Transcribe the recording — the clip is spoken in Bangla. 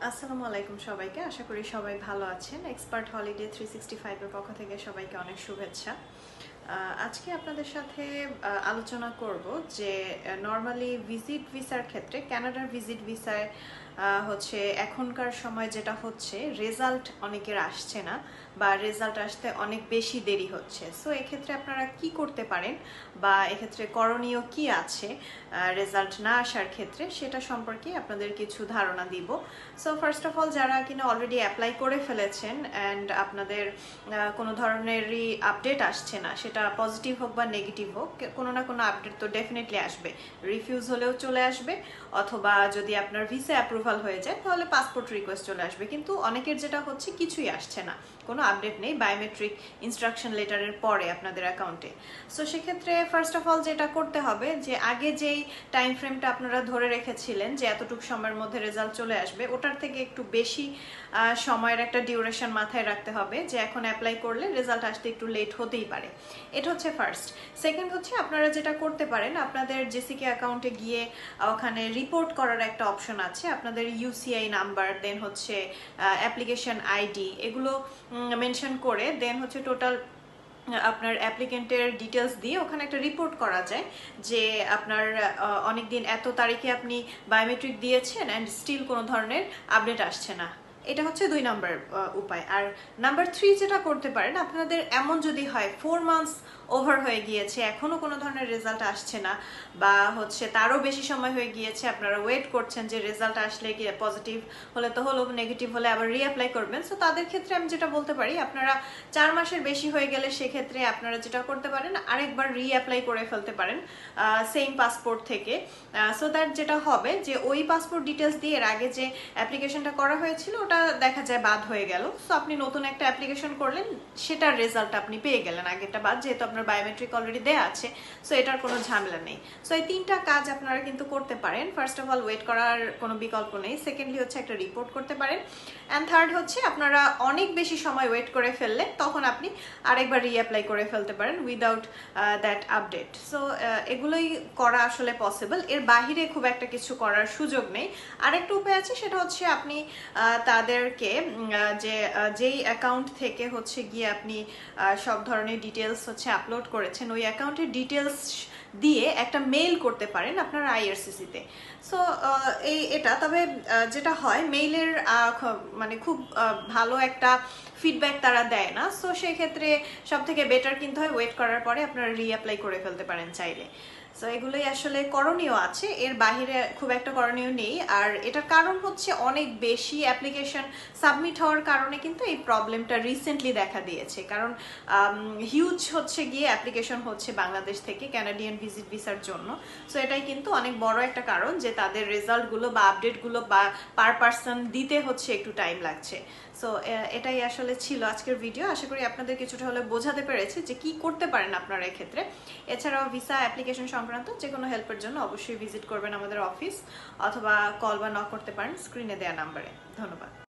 আসসালামু আলাইকুম সবাইকে। আশা করি সবাই ভালো আছেন। এক্সপার্ট হলিডে 365 এর পক্ষ থেকে সবাইকে অনেক শুভেচ্ছা। আজকে আপনাদের সাথে আলোচনা করব যে নরমালি ভিজিট ভিসার ক্ষেত্রে কানাডার ভিজিট ভিসায় হচ্ছে এখনকার সময় যেটা হচ্ছে রেজাল্ট অনেকের আসছে না বা রেজাল্ট আসতে অনেক বেশি দেরি হচ্ছে। সো এক্ষেত্রে আপনারা কি করতে পারেন বা এক্ষেত্রে করণীয় কি আছে রেজাল্ট না আসার ক্ষেত্রে সেটা সম্পর্কে আপনাদের কিছু ধারণা দিব। সো ফার্স্ট অফ অল যারা কিনা অলরেডি অ্যাপ্লাই করে ফেলেছেন অ্যান্ড আপনাদের কোনো ধরনেরই আপডেট আসছে না, সেটা পজিটিভ হোক বা নেগেটিভ হোক, কোনো না কোনো আপডেট তো ডেফিনেটলি আসবে। রিফিউজ হলেও চলে আসবে, অথবা যদি আপনার ভিসা অ্যাপ্রুভাল হয়ে যায় তাহলে পাসপোর্ট রিকোয়েস্ট চলে আসবে। কিন্তু অনেকের যেটা হচ্ছে কিছুই আসছে না, কোনো আপডেট নেই বায়োমেট্রিক ইনস্ট্রাকশন লেটারের পরে আপনাদের অ্যাকাউন্টে। সো সেক্ষেত্রে ফার্স্ট অফ অল যেটা করতে হবে যে আগে যেই টাইম ফ্রেমটা আপনারা ধরে রেখেছিলেন যে এতটুকু সময়ের মধ্যে রেজাল্ট চলে আসবে, ওটার থেকে একটু বেশি সময়ের একটা ডিউরেশন মাথায় রাখতে হবে যে এখন অ্যাপ্লাই করলে রেজাল্ট আসতে একটু লেট হতেই পারে। এটা হচ্ছে ফার্স্ট। সেকেন্ড হচ্ছে আপনারা যেটা করতে পারেন, আপনাদের জেসিকে অ্যাকাউন্টে গিয়ে ওখানে রিপোর্ট করার একটা অপশন আছে। আপনাদের ইউসিআই নাম্বার, দেন হচ্ছে অ্যাপ্লিকেশন আইডি, এগুলো মেনশন করে দেন হচ্ছে টোটাল আপনার অ্যাপ্লিকেন্টের ডিটেলস দিয়ে ওখানে একটা রিপোর্ট করা যায় যে আপনার অনেকদিন এত তারিখে আপনি বায়োমেট্রিক দিয়েছেন অ্যান্ড স্টিল কোনো ধরনের আপডেট আসছে না। এটা হচ্ছে 2 নম্বর উপায়। আর নাম্বার 3 যেটা করতে পারেন, আপনাদের এমন যদি হয় 4 মান্থস ওভার হয়ে গিয়েছে এখনো কোনো ধরনের রেজাল্ট আসছে না, বা হচ্ছে তারও বেশি সময় হয়ে গিয়েছে, আপনারা ওয়েট করছেন যে রেজাল্ট আসলে কি পজিটিভ হলে তো হলো, নেগেটিভ হলে আবার রিঅ্যাপ্লাই করবেন। সো তাদের ক্ষেত্রে আমি যেটা বলতে পারি, আপনারা 4 মাসের বেশি হয়ে গেলে সেক্ষেত্রে আপনারা যেটা করতে পারেন আরেকবার রিঅ্যাপ্লাই করে ফেলতে পারেন সেম পাসপোর্ট থেকে। সো দ্যাট যেটা হবে যে ওই পাসপোর্ট ডিটেলস দিয়ে এর আগে যে অ্যাপ্লিকেশনটা করা হয়েছিল ওটা দেখা যায় বাদ হয়ে গেল। সো আপনি নতুন একটা অ্যাপ্লিকেশন করলেন, সেটার রেজাল্ট আপনি পেয়ে গেলেন, আগেরটা বাদ, যেহেতু আপনার বায়োমেট্রিক অলরেডি দেয়া আছে। সো এটার কোনো ঝামেলা নেই। সো এই 3টা কাজ আপনারা কিন্তু করতে পারেন। ফার্স্ট অফ অল ওয়েট করার কোনো বিকল্প নেই। সেকেন্ডলি হচ্ছে একটা রিপোর্ট করতে পারেন, অ্যান্ড থার্ড হচ্ছে আপনারা অনেক বেশি সময় ওয়েট করে ফেললে তখন আপনি আরেকবার রিঅ্যাপ্লাই করে ফেলতে পারেন উইদাউট দ্যাট আপডেট। সো এগুলোই করা আসলে পসিবল, এর বাহিরে খুব একটা কিছু করার সুযোগ নেই। আরেকটা উপায় আছে, সেটা হচ্ছে আপনি তাদেরকে যেই অ্যাকাউন্ট থেকে হচ্ছে গিয়ে আপনি সব ধরনের ডিটেলস হচ্ছে আপলোড করেছেন, ওই অ্যাকাউন্টের ডিটেলস দিয়ে একটা মেইল করতে পারেন আপনার আইআরসিসিতে। সো এটা তবে যেটা হয় মেইলের মানে খুব ভালো একটা ফিডব্যাক তারা দেয় না। সো সেক্ষেত্রে সব থেকে বেটার কিন্তু হয় ওয়েট করার পরে আপনারা রিঅ্যাপ্লাই করে ফেলতে পারেন চাইলে। সো এগুলোই আসলে করণীয় আছে, এর বাহিরে খুব একটা করণীয় নেই। আর এটার কারণ হচ্ছে অনেক বেশি অ্যাপ্লিকেশন সাবমিট হওয়ার কারণে কিন্তু এই প্রবলেমটা রিসেন্টলি দেখা দিয়েছে। কারণ হিউজ হচ্ছে গিয়ে অ্যাপ্লিকেশন হচ্ছে বাংলাদেশ থেকে ক্যানাডিয়ান ভিজিট ভিসার জন্য। সো এটাই কিন্তু অনেক বড় একটা কারণ যে তাদের রেজাল্টগুলো বা আপডেটগুলো বা পার পার্সন দিতে হচ্ছে একটু টাইম লাগছে। সো এটাই আসলে ছিল আজকের ভিডিও। আশা করি আপনাদের কিছুটা হলে বোঝাতে পেরেছি যে কি করতে পারেন আপনারা এক্ষেত্রে। এছাড়াও ভিসা অ্যাপ্লিকেশন সংক্রান্ত যে কোনো হেল্পের জন্য অবশ্যই ভিজিট করবেন আমাদের অফিস, অথবা কল বা নক করতে পারেন স্ক্রিনে দেওয়া নাম্বারে। ধন্যবাদ।